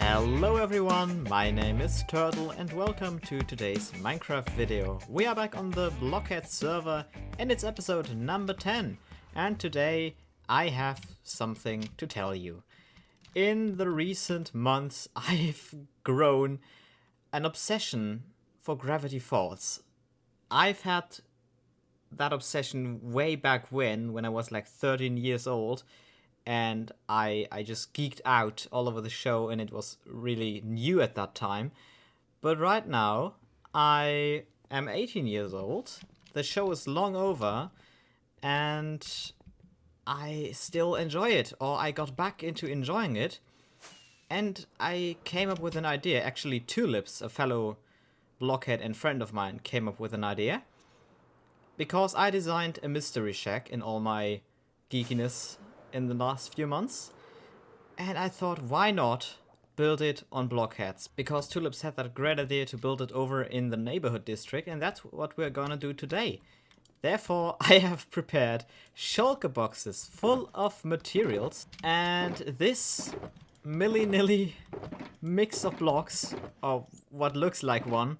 Hello everyone, my name is Toertl and welcome to today's Minecraft video. We are back on the Blockheads server and it's episode number 10. And today I have something to tell you. In the recent months I've grown an obsession for Gravity Falls. I've had that obsession way back when I was like 13 years old. And I just geeked out all over the show and it was really new at that time. But right now, I am 18 years old, the show is long over, and I still enjoy it, or I got back into enjoying it. And I came up with an idea, actually Tulips, a fellow blockhead and friend of mine, came up with an idea. Because I designed a mystery shack in all my geekiness in the last few months, and I thought, why not build it on Blockheads? Because Tulips had that great idea to build it over in the neighborhood district, and that's what we're gonna do today. Therefore, I have prepared shulker boxes full of materials, and this milly-nilly mix of blocks, or what looks like one,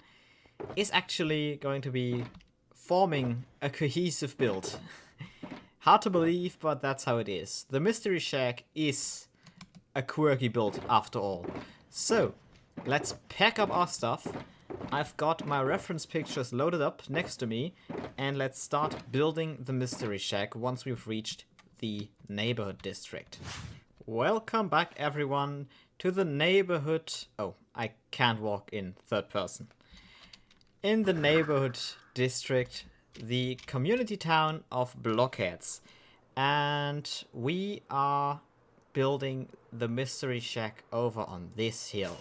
is actually going to be forming a cohesive build. Hard to believe, but that's how it is. The Mystery Shack is a quirky build after all. So, let's pack up our stuff. I've got my reference pictures loaded up next to me, and let's start building the Mystery Shack once we've reached the neighborhood district. Welcome back everyone to the neighborhood... Oh, I can't walk in third person. In the neighborhood district, the community town of Blockheads, and we are building the mystery shack over on this hill.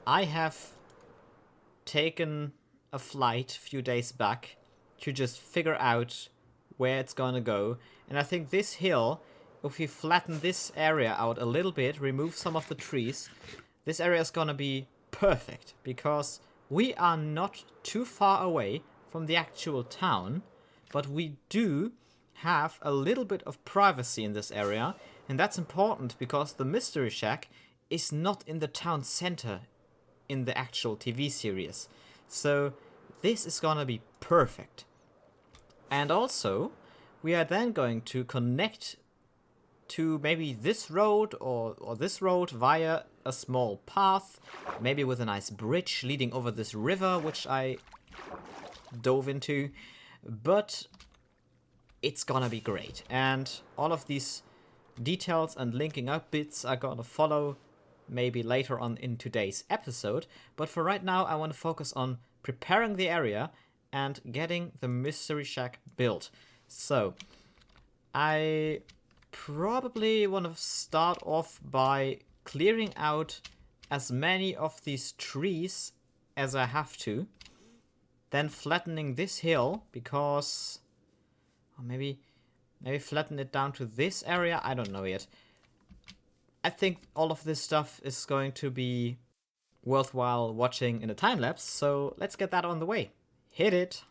I have taken a flight a few days back to just figure out where it's gonna go, and I think this hill, if we flatten this area out a little bit, remove some of the trees, this area is gonna be perfect, because we are not too far away from the actual town, but we do have a little bit of privacy in this area, and that's important because the Mystery Shack is not in the town center in the actual TV series. So this is gonna be perfect. And also, we are then going to connect to maybe this road or this road via a small path, maybe with a nice bridge leading over this river, which I dove into, but it's gonna be great. And all of these details and linking up bits are gonna follow maybe later on in today's episode, but for right now I want to focus on preparing the area and getting the mystery shack built. So I probably want to start off by clearing out as many of these trees as I have to, then flattening this hill, because... Or maybe flatten it down to this area, I don't know yet. I think all of this stuff is going to be worthwhile watching in a time-lapse, so let's get that on the way. Hit it!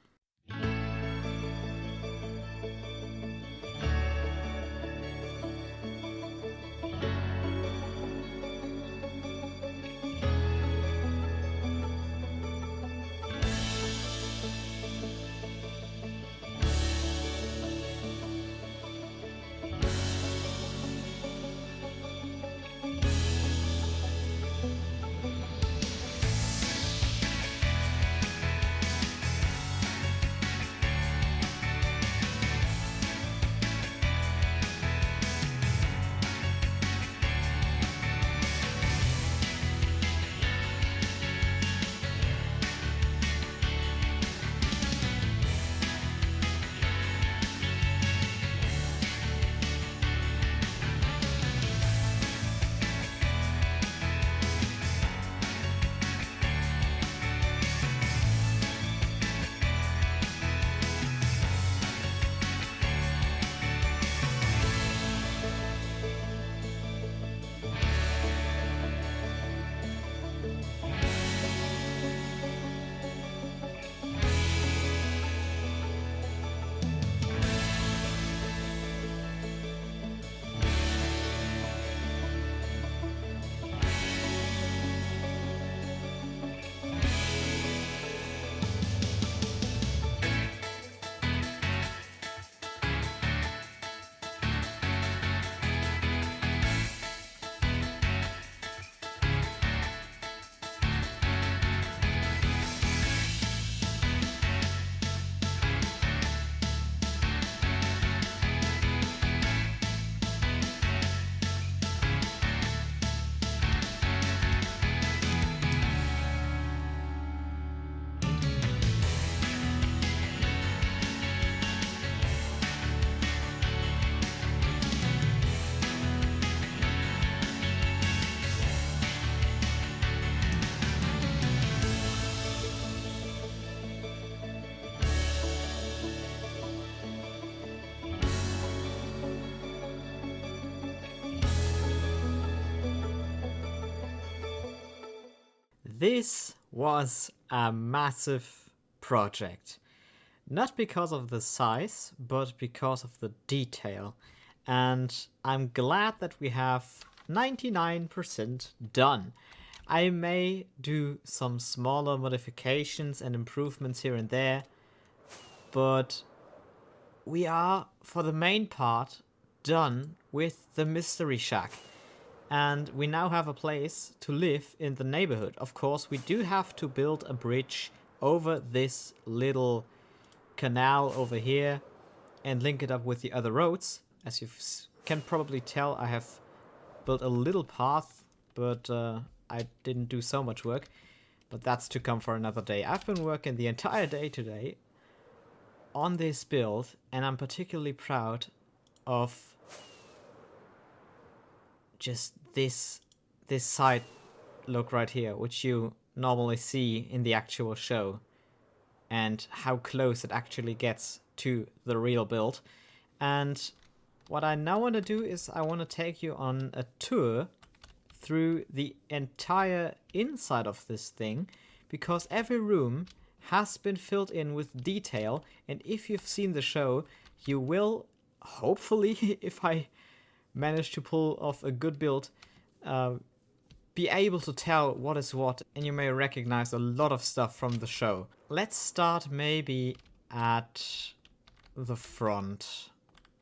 This was a massive project. Not because of the size, but because of the detail. And I'm glad that we have 99% done. I may do some smaller modifications and improvements here and there, but we are, for the main part, done with the Mystery Shack. And we now have a place to live in the neighborhood. Of course, we do have to build a bridge over this little canal over here and link it up with the other roads. As you can probably tell, I have built a little path, but I didn't do so much work. But that's to come for another day. I've been working the entire day today on this build, and I'm particularly proud of just this side look right here, which you normally see in the actual show, and how close it actually gets to the real build. And what I now want to do is I want to take you on a tour through the entire inside of this thing, because every room has been filled in with detail, and if you've seen the show, you will, hopefully, if I manage to pull off a good build, be able to tell what is what, and you may recognize a lot of stuff from the show. Let's start maybe at the front.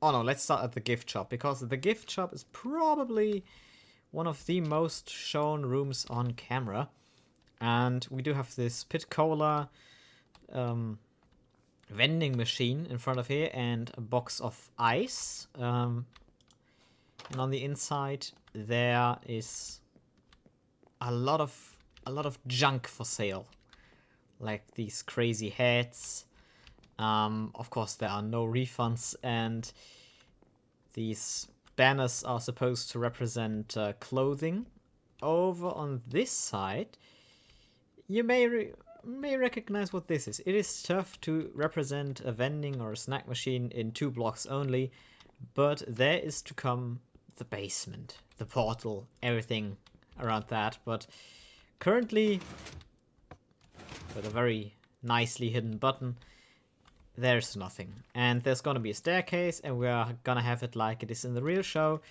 Oh no, let's start at the gift shop, because the gift shop is probably one of the most shown rooms on camera. And we do have this pit cola vending machine in front of here, and a box of ice. And on the inside there is a lot of junk for sale, like these crazy hats. Of course, there are no refunds, and these banners are supposed to represent clothing. Over on this side, you may recognize what this is. It is tough to represent a vending or a snack machine in 2 blocks only, but there is to come the basement, the portal, everything around that. But currently, with a very nicely hidden button, there's nothing. And there's gonna be a staircase, and we are gonna have it like it is in the real show.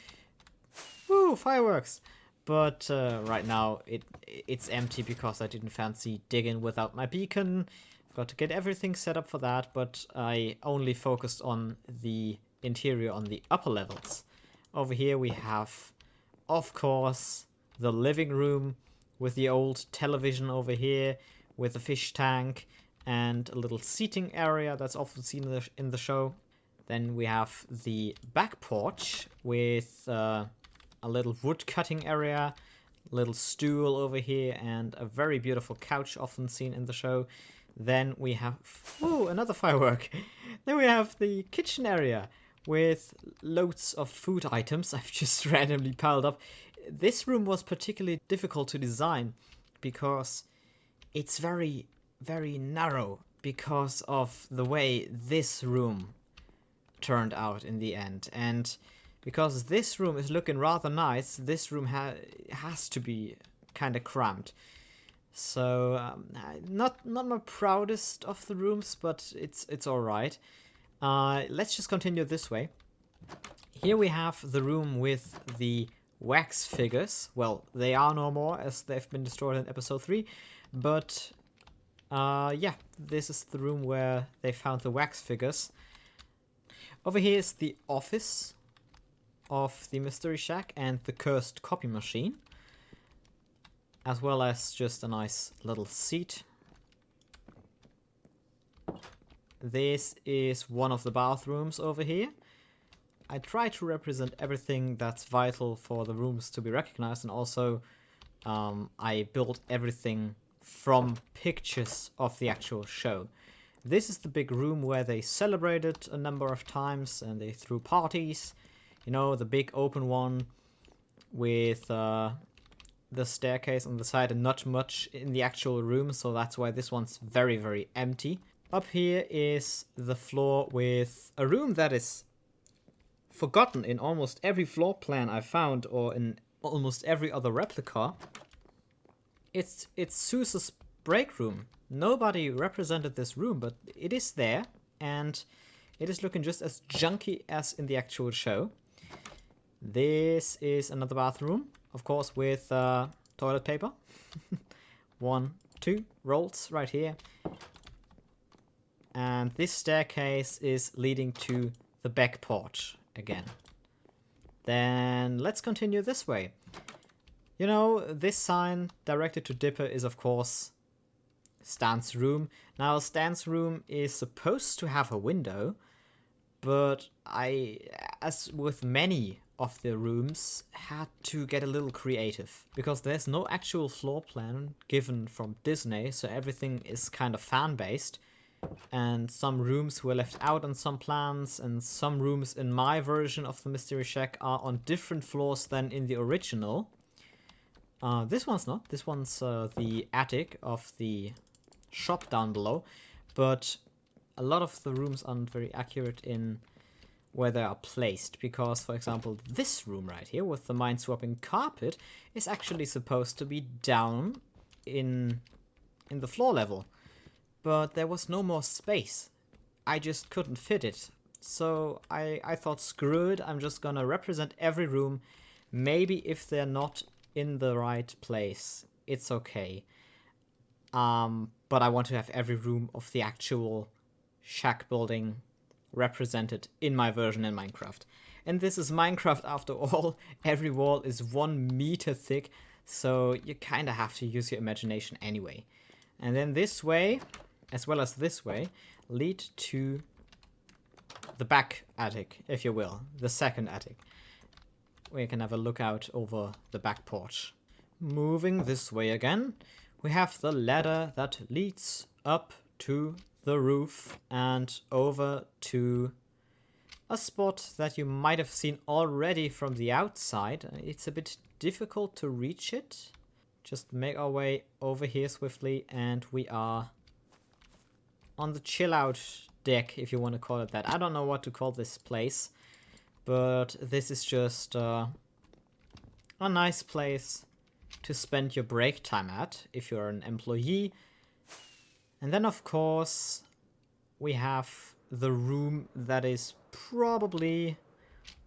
Woo, fireworks! But right now it's empty because I didn't fancy digging without my beacon. Got to get everything set up for that, but I only focused on the interior on the upper levels. Over here we have, of course, the living room with the old television over here, with a fish tank and a little seating area that's often seen in the show. Then we have the back porch with a little wood cutting area, little stool over here, and a very beautiful couch often seen in the show. Then we have, ooh, another firework. Then we have the kitchen area with loads of food items I've just randomly piled up. This room was particularly difficult to design because it's very, very narrow because of the way this room turned out in the end. And because this room is looking rather nice, this room has to be kind of cramped. So not my proudest of the rooms, but it's all right. Let's just continue this way. Here we have the room with the wax figures. Well, they are no more, as they've been destroyed in episode 3. But yeah, this is the room where they found the wax figures. Over here is the office of the Mystery Shack and the cursed copy machine, as well as just a nice little seat. This is one of the bathrooms over here. I try to represent everything that's vital for the rooms to be recognized, and also I built everything from pictures of the actual show. This is the big room where they celebrated a number of times and they threw parties. You know, the big open one with the staircase on the side and not much in the actual room, so that's why this one's very, very empty. Up here is the floor with a room that is forgotten in almost every floor plan I found, or in almost every other replica. It's Zeus's break room. Nobody represented this room, but it is there, and it is looking just as junky as in the actual show. This is another bathroom, of course, with toilet paper. 1, 2 rolls right here. And this staircase is leading to the back porch again. Then let's continue this way. You know, this sign directed to Dipper is, of course, Stan's room. Now, Stan's room is supposed to have a window, but I, as with many of the rooms, had to get a little creative, because there's no actual floor plan given from Disney, so everything is kind of fan-based. And some rooms were left out on some plans, and some rooms in my version of the Mystery Shack are on different floors than in the original. This one's not. This one's the attic of the shop down below, but a lot of the rooms aren't very accurate in where they are placed, because, for example, this room right here with the mind-swapping carpet is actually supposed to be down in the floor level. But there was no more space. I just couldn't fit it. So I thought, screw it, I'm just gonna represent every room. Maybe if they're not in the right place, it's okay. But I want to have every room of the actual shack building represented in my version in Minecraft. And this is Minecraft after all. Every wall is 1 meter thick, so you kinda have to use your imagination anyway. And then this way, as well as this way, lead to the back attic, if you will, the second attic. We can have a look out over the back porch. Moving this way again, we have the ladder that leads up to the roof and over to a spot that you might have seen already from the outside. It's a bit difficult to reach it. Just make our way over here swiftly, and we are on the chill out deck, if you want to call it that. I don't know what to call this place, but this is just a nice place to spend your break time at if you're an employee. And then, of course, we have the room that is probably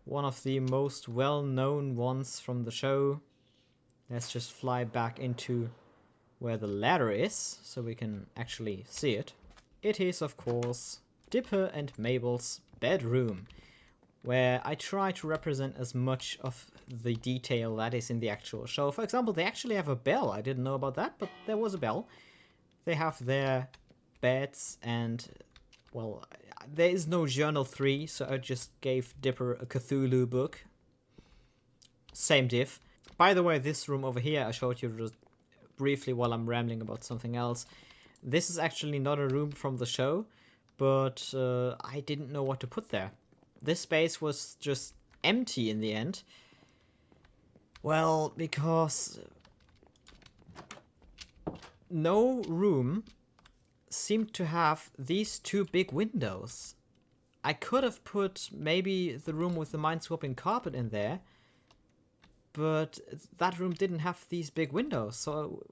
one of the most well-known ones from the show. Let's just fly back into where the ladder is, so we can actually see it. It is, of course, Dipper and Mabel's bedroom, where I try to represent as much of the detail that is in the actual show. For example, they actually have a bell. I didn't know about that, but there was a bell. They have their beds and, well, there is no Journal 3, so I just gave Dipper a Cthulhu book. Same diff. By the way, this room over here I showed you just briefly while I'm rambling about something else. This is actually not a room from the show, but I didn't know what to put there. This space was just empty in the end. Well, because no room seemed to have these 2 big windows. I could have put maybe the room with the mind-swapping carpet in there, but that room didn't have these big windows, so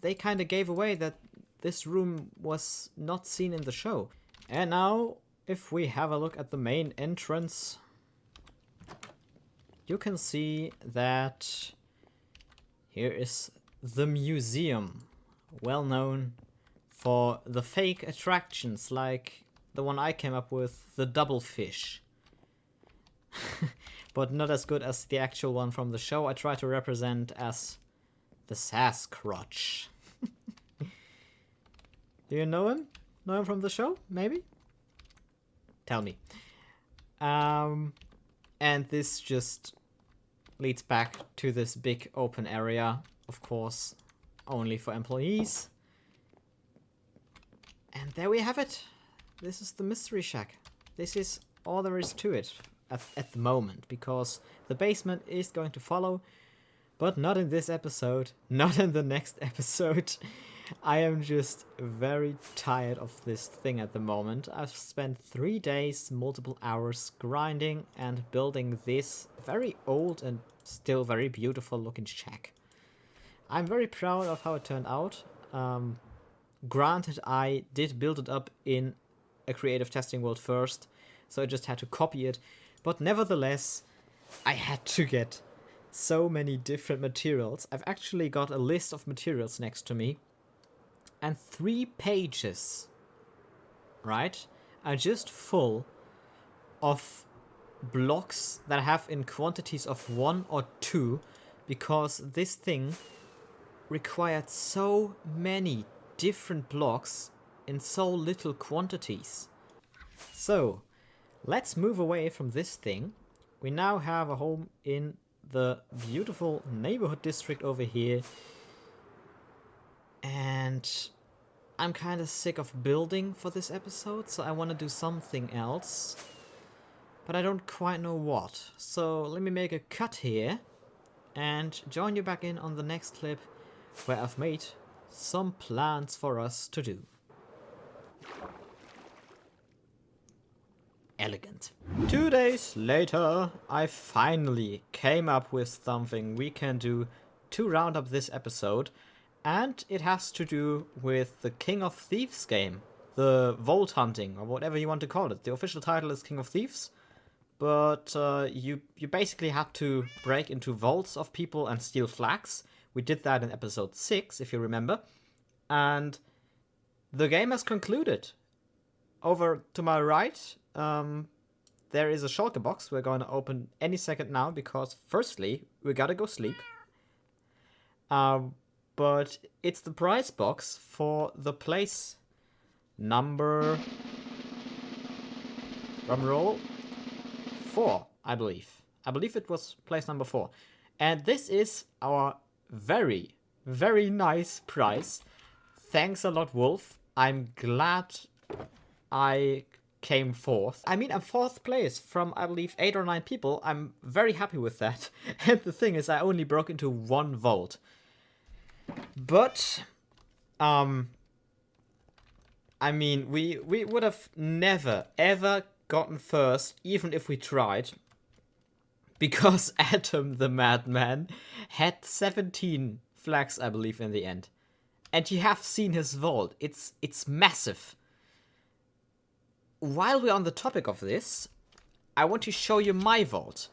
they kind of gave away that this room was not seen in the show. And now, if we have a look at the main entrance, you can see that here is the museum, well known for the fake attractions like the one I came up with, the double fish. But not as good as the actual one from the show. I try to represent as the Sasquatch. Do you know him? Know him from the show? Maybe? Tell me. And this just leads back to this big open area, of course, only for employees. And there we have it. This is the Mystery Shack. This is all there is to it at the moment, because the basement is going to follow, but not in this episode, not in the next episode. I am just very tired of this thing at the moment. I've spent 3 days, multiple hours grinding and building this very old and still very beautiful looking shack. I'm very proud of how it turned out. Granted, I did build it up in a creative testing world first, so I just had to copy it. But nevertheless, I had to get so many different materials. I've actually got a list of materials next to me. And 3 pages, right, are just full of blocks that I have in quantities of 1 or 2, because this thing required so many different blocks in so little quantities. So let's move away from this thing. We now have a home in the beautiful neighborhood district over here, and I'm kind of sick of building for this episode, so I want to do something else, but I don't quite know what. So let me make a cut here and join you back in on the next clip, where I've made some plans for us to do. Elegant. 2 days later, I finally came up with something we can do to round up this episode, and it has to do with the King of Thieves game, the vault hunting, or whatever you want to call it. The official title is King of Thieves, but you basically had to break into vaults of people and steal flags. We did that in episode 6, if you remember, and the game has concluded. Over to my right, there is a shulker box we're going to open any second now, because firstly, we gotta go sleep. But it's the prize box for the place number... drumroll? 4, I believe. I believe it was place number 4. And this is our very, very nice prize. Thanks a lot, Wolf. I'm glad I came 4th. I mean, I'm 4th place from, I believe, 8 or 9 people. I'm very happy with that. And the thing is, I only broke into 1 vault. But, I mean, we would have never, ever gotten first, even if we tried. Because Adam the Madman had 17 flags, I believe, in the end. And you have seen his vault. It's massive. While we're on the topic of this, I want to show you my vault,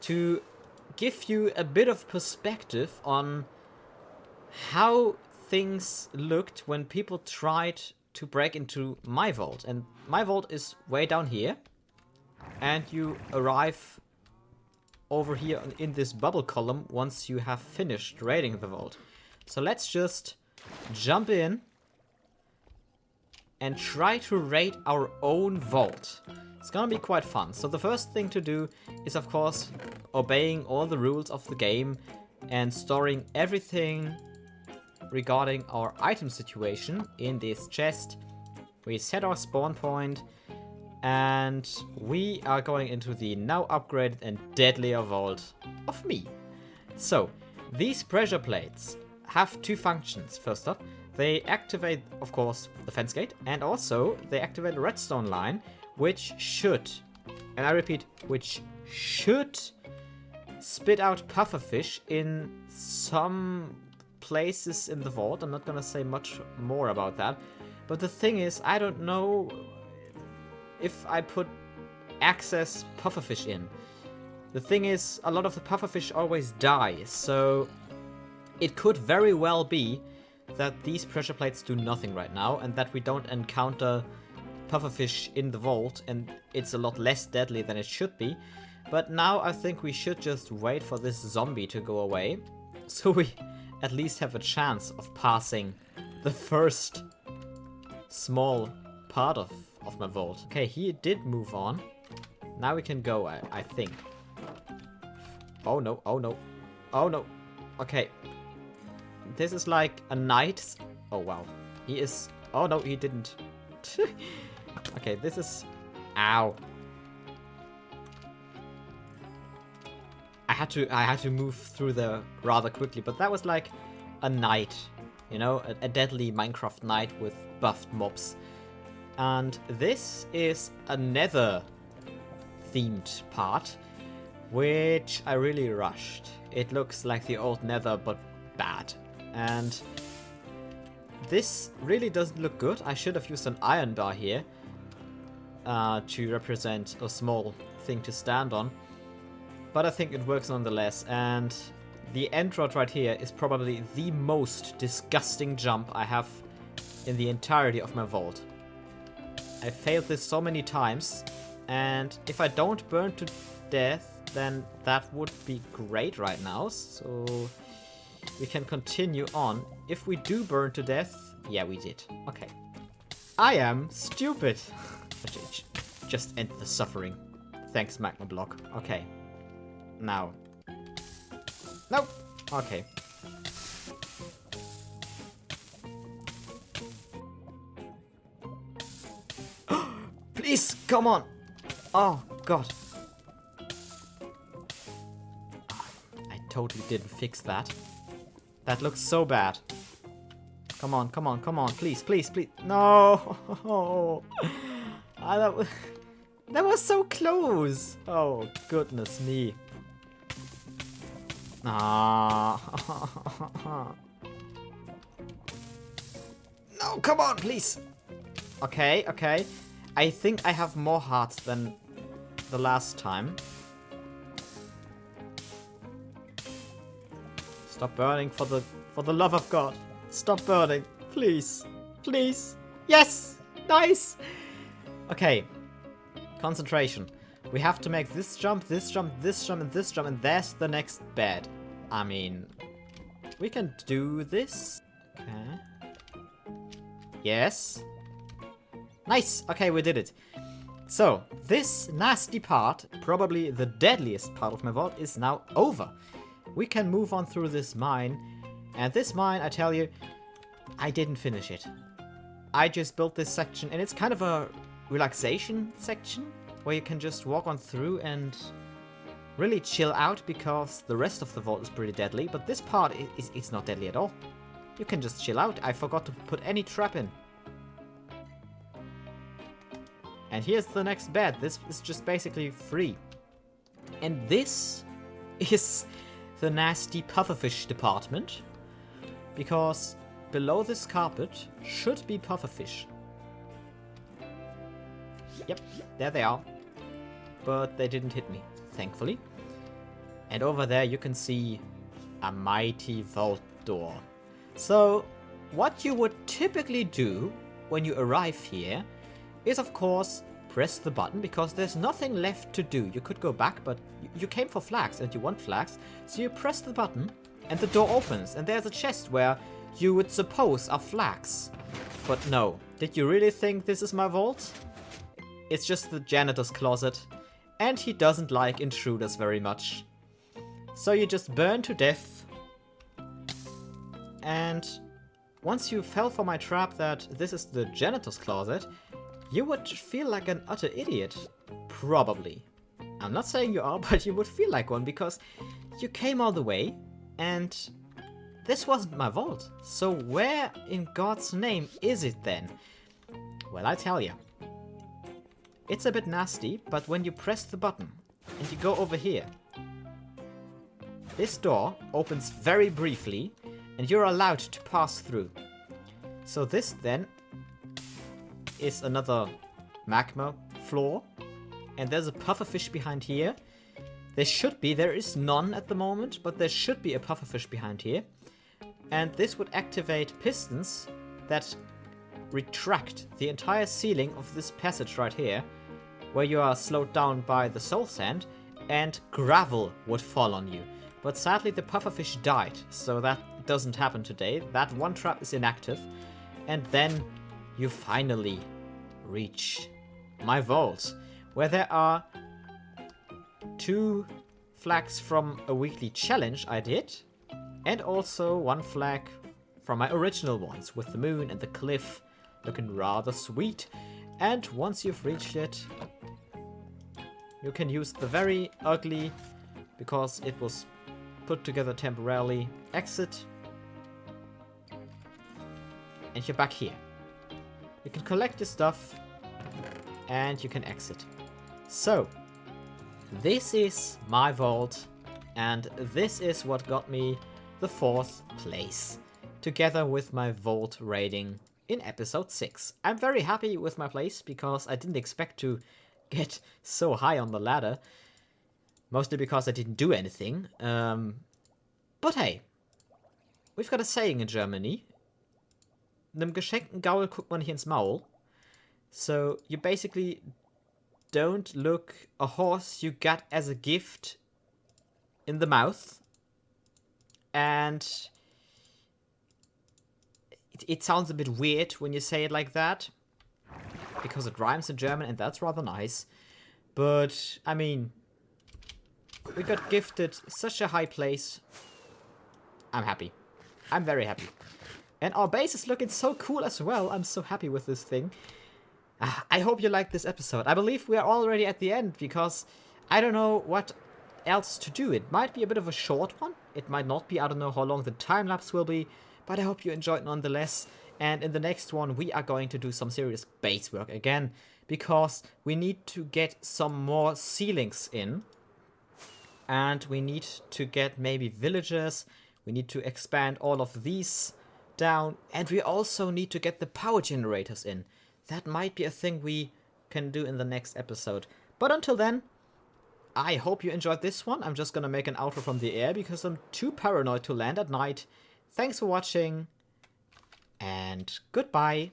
to give you a bit of perspective on how things looked when people tried to break into my vault. And my vault is way down here, and you arrive over here in this bubble column once you have finished raiding the vault. So let's just jump in and try to raid our own vault. It's gonna be quite fun. So the first thing to do is, of course, obeying all the rules of the game and storing everything regarding our item situation in this chest. We set our spawn point, and we are going into the now upgraded and deadlier vault of me. So, these pressure plates have 2 functions. First up, they activate, of course, the fence gate, and also they activate a redstone line, which should, and I repeat, which should spit out pufferfish in some places in the vault. I'm not gonna say much more about that, but the thing is, I don't know if I put access pufferfish in. The thing is, a lot of the pufferfish always die, so it could very well be that these pressure plates do nothing right now, and that we don't encounter pufferfish in the vault, and it's a lot less deadly than it should be. But now I think we should just wait for this zombie to go away, so we at least have a chance of passing the first small part of my vault. Okay, he did move on. Now we can go, I think. Oh no, oh no, oh no. Okay. This is like a knight. Oh wow. He is... Oh no, he didn't. Okay, this is... Ow. I had to move through there rather quickly, but that was like a knight. You know, a deadly Minecraft knight with buffed mobs. And this is a nether themed part, which I really rushed. It looks like the old nether, but bad. and this really doesn't look good. I should have used an iron bar here to represent a small thing to stand on, but I think it works nonetheless. And the end rod right here is probably the most disgusting jump I have in the entirety of my vault. I failed this so many times, and if I don't burn to death, then that would be great right now. So we can continue on. If we do burn to death, yeah, we did. Okay. I am stupid. Just end the suffering. Thanks, Magma Block. Okay. Now. Nope. Okay. Please, come on. Oh, God. I totally didn't fix that. That looks so bad. Come on, come on, come on. Please, please, please. No. That was so close. Oh, goodness me. Ah. No, come on, please. Okay, okay. I think I have more hearts than the last time. Stop burning, for the love of God. Stop burning. Please. Please. Yes! Nice! Okay. Concentration. We have to make this jump, this jump, this jump, and this jump, and there's the next bed. I mean, we can do this. Okay. Yes. Nice! Okay, we did it. So, this nasty part, probably the deadliest part of my vault, is now over. We can move on through this mine. And this mine, I tell you, I didn't finish it. I just built this section, and it's kind of a relaxation section where you can just walk on through and really chill out, because the rest of the vault is pretty deadly, but this part is not deadly at all. You can just chill out. I forgot to put any trap in. And here's the next bed. This is just basically free. And this is the nasty pufferfish department, because below this carpet should be pufferfish. Yep, there they are. But they didn't hit me, thankfully. And over there you can see a mighty vault door. So, what you would typically do when you arrive here is, of course, press the button, because there's nothing left to do. You could go back, but you came for flags and you want flags. So you press the button and the door opens, and there's a chest where you would suppose are flags. But no. Did you really think this is my vault? It's just the janitor's closet, and he doesn't like intruders very much. So you just burn to death. And once you fell for my trap that this is the janitor's closet, you would feel like an utter idiot. Probably. I'm not saying you are, but you would feel like one, because you came all the way, and this wasn't my vault. So where in God's name is it then? Well, I tell you. It's a bit nasty, but when you press the button and you go over here, this door opens very briefly and you're allowed to pass through. So this then is another magma floor, and there's a pufferfish behind here. There is none at the moment, but there should be a pufferfish behind here. And this would activate pistons that retract the entire ceiling of this passage right here, where you are slowed down by the soul sand, and gravel would fall on you. But sadly the pufferfish died, so that doesn't happen today. That one trap is inactive, and then you finally reach my vault, where there are 2 flags from a weekly challenge I did, and also 1 flag from my original ones, with the moon and the cliff looking rather sweet. And once you've reached it, you can use the very ugly, because it was put together temporarily, exit, and you're back here. You can collect your stuff, and you can exit. So, this is my vault, and this is what got me the 4th place. together with my vault rating in episode 6. I'm very happy with my place because I didn't expect to get so high on the ladder. Mostly because I didn't do anything. But hey, we've got a saying in Germany. Nem geschenkten Gaul guckt man nicht ins Maul. So you basically don't look a horse you got as a gift in the mouth. And it sounds a bit weird when you say it like that, because it rhymes in German and that's rather nice. But, I mean, we got gifted such a high place. I'm happy. I'm very happy. And our base is looking so cool as well. I'm so happy with this thing. I hope you liked this episode. I believe we are already at the end because I don't know what else to do. It might be a bit of a short one. It might not be. I don't know how long the time lapse will be. But I hope you enjoyed nonetheless. And in the next one, we are going to do some serious base work again. Because we need to get some more ceilings in. And we need to get maybe villagers. We need to expand all of these down. And we also need to get the power generators in. That might be a thing we can do in the next episode. But until then, I hope you enjoyed this one. I'm just gonna make an outro from the air because I'm too paranoid to land at night. Thanks for watching, and goodbye.